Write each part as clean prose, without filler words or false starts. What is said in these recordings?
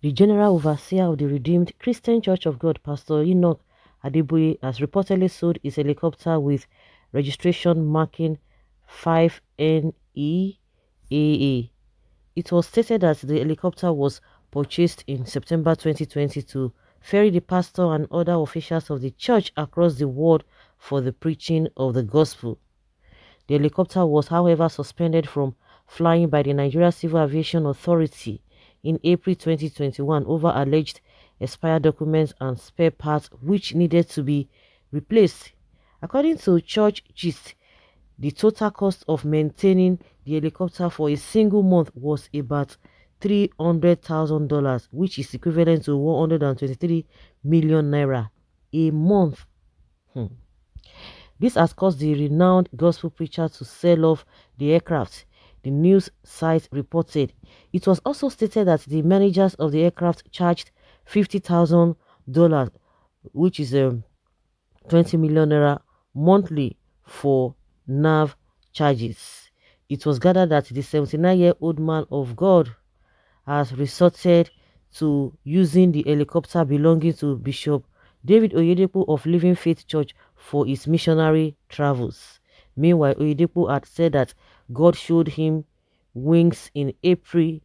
The General Overseer of the Redeemed Christian Church of God, Pastor Enoch Adeboye, has reportedly sold his helicopter with registration marking 5NEAA. It was stated that the helicopter was purchased in September 2020 to ferry the pastor and other officials of the church across the world for the preaching of the gospel. The helicopter was, however, suspended from flying by the Nigeria Civil Aviation Authority in April 2021 over alleged expired documents and spare parts which needed to be replaced. According to Church Gist, the total cost of maintaining the helicopter for a single month was about $300,000, which is equivalent to 123 million naira a month. This has caused the renowned gospel preacher to sell off the aircraft, the news site reported. It was also stated that the managers of the aircraft charged $50,000, which is 20 million naira monthly for nav charges. It was gathered that the 79-year-old man of God has resorted to using the helicopter belonging to Bishop David Oyedepo of Living Faith Church for his missionary travels. Meanwhile, Oyedepo had said that God showed him wings in April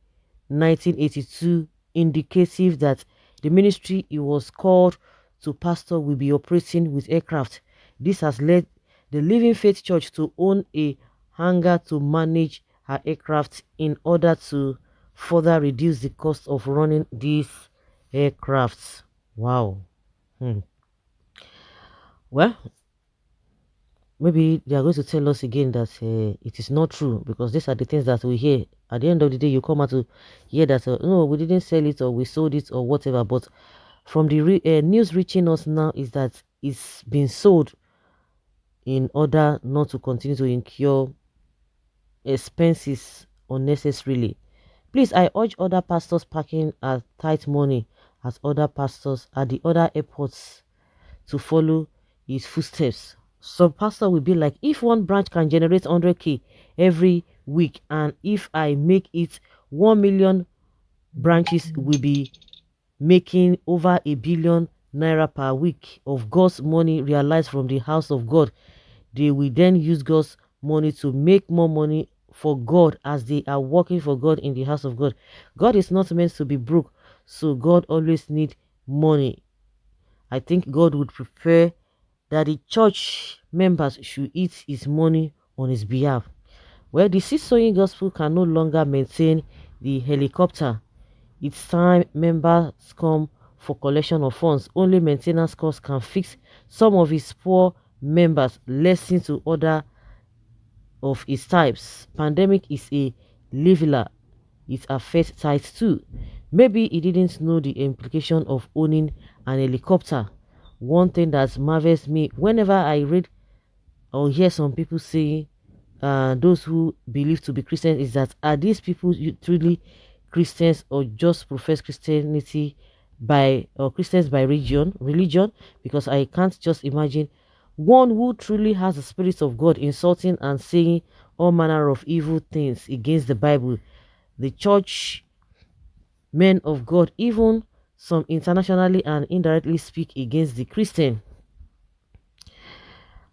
1982, indicative that the ministry he was called to pastor will be operating with aircraft. This has led the Living Faith Church to own a hangar to manage her aircraft in order to further reduce the cost of running these aircrafts. Wow. Well, maybe they are going to tell us again that it is not true, because these are the things that we hear. At the end of the day, you come out to hear that no, we didn't sell it or we sold it or whatever. But from the news reaching us now is that it's been sold in order not to continue to incur expenses unnecessarily. Please, I urge other pastors parking at tight money as other pastors at the other airports to follow his footsteps. Some pastor will be like, if one branch can generate 100k every week, and if I make it 1 million branches will be making over a billion naira per week of God's money realized from the house of God. They will then use God's money to make more money for God as they are working for God in the house of God. God is not meant to be broke, so God always need money. I think God would prefer that the church members should eat his money on his behalf. Well, the seed sowing gospel can no longer maintain the helicopter. It's time members come for collection of funds. Only maintenance costs can fix some of his poor members, lesson to other of its types. Pandemic is a leveler. It affects tithes too. Maybe he didn't know the implication of owning an helicopter. One thing that marvels me whenever I read or hear some people saying, those who believe to be Christians, is that are these people truly Christians or just profess Christianity by or Christians by religion? Because I can't just imagine one who truly has the spirit of God insulting and saying all manner of evil things against the Bible, the church, men of God, even some internationally and indirectly speak against the Christian.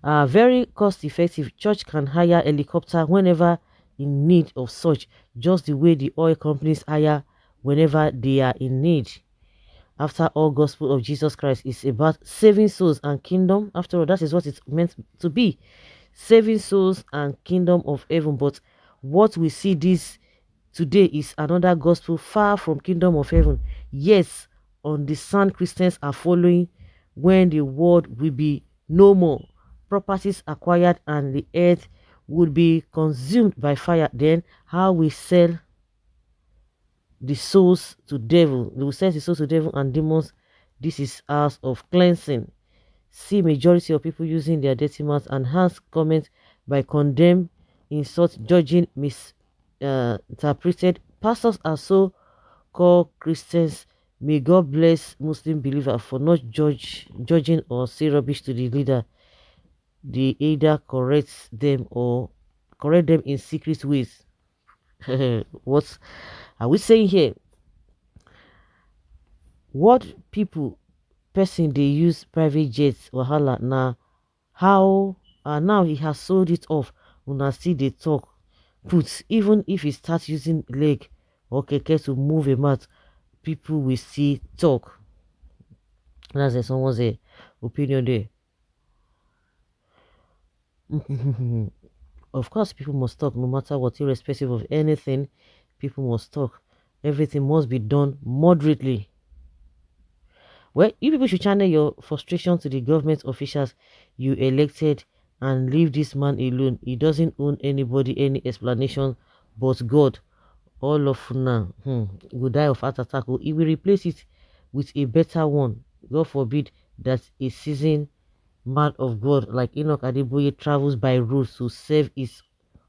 Very cost effective. Church can hire helicopter whenever in need of such, just the way the oil companies hire whenever they are in need. After all, gospel of Jesus Christ is about saving souls and kingdom. After all, that is what it's meant to be, saving souls and kingdom of heaven. But what we see this today is another gospel far from kingdom of heaven. Yes, on the sand Christians are following when the world will be no more, properties acquired and the earth would be consumed by fire. Then how we sell the souls to devil? They will sell the souls to devil and demons. This is house of cleansing. See majority of people using their dirty mouths and hands comment by condemn, insult, judging, misinterpreted. Pastors are so called Christians. May God bless Muslim believers for not judging or say rubbish to the leader. They either correct them or correct them in secret ways. What are we saying here? What people person they use private jets wahala na how now he has sold it off. Una still dey talk put even if he starts using leg or keke to move a mat, people will still talk. That's someone's opinion there. Of course, people must talk no matter what, irrespective of anything. People must talk. Everything must be done moderately. Well, you people should channel your frustration to the government officials you elected and leave this man alone. He doesn't owe anybody any explanation but God. All of now will die of heart attack. Or he will replace it with a better one. God forbid that a seasoned man of God like Enoch Adeboye travels by road to serve his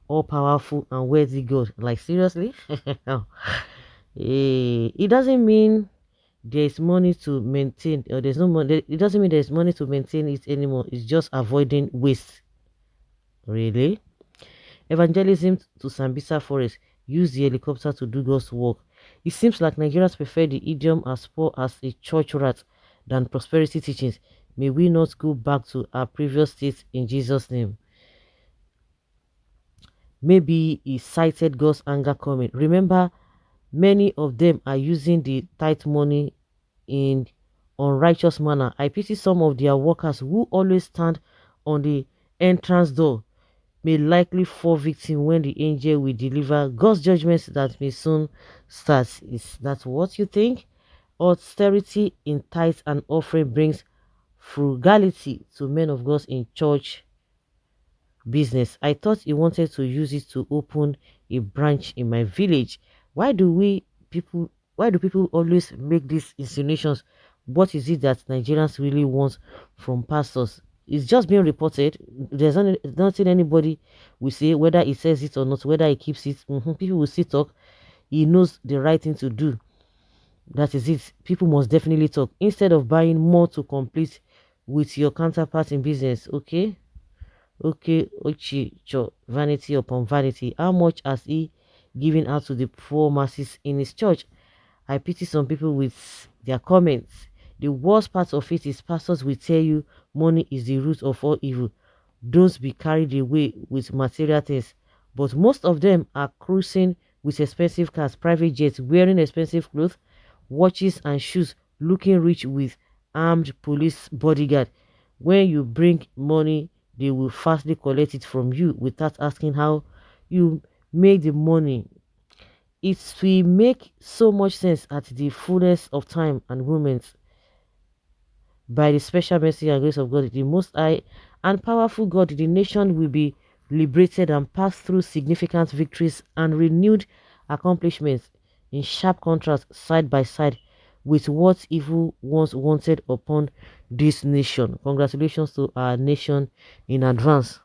all-powerful and worthy God. Like seriously? It doesn't mean there's money to maintain, or there's no money. It doesn't mean there's money to maintain it anymore. It's just avoiding waste. Really? Evangelism to Sambisa Forest. Use the helicopter to do God's work. It seems like Nigerians prefer the idiom as poor as a church rat than prosperity teachings. May we not go back to our previous state in Jesus' name. Maybe he cited God's anger coming. Remember, many of them are using the tithe money in unrighteous manner. I pity some of their workers who always stand on the entrance door, may likely fall victim when the angel will deliver God's judgments that may soon start. Is that what you think? Austerity in tithes and offering brings frugality to men of God in church business. I thought he wanted to use it to open a branch in my village. Why do we people why do people always make these insinuations? What is it that Nigerians really want from pastors? It's just being reported. There's nothing anybody will say, whether he says it or not, whether he keeps it. People will still talk. He knows the right thing to do. That is it. People must definitely talk instead of buying more to complete with your counterpart in business. Okay. Okay, Ochi, cho, vanity upon vanity. How much has he given out to the poor masses in his church? I pity some people with their comments. The worst part of it is pastors will tell you money is the root of all evil. Don't be carried away with material things. But most of them are cruising with expensive cars, private jets, wearing expensive clothes, watches and shoes, looking rich with armed police bodyguard. When you bring money, they will fastly collect it from you without asking how you make the money. It will make so much sense at the fullness of time and moments. By the special mercy and grace of God, the Most High and powerful God, the nation will be liberated and pass through significant victories and renewed accomplishments in sharp contrast side by side with what evil once wanted upon this nation. Congratulations to our nation in advance.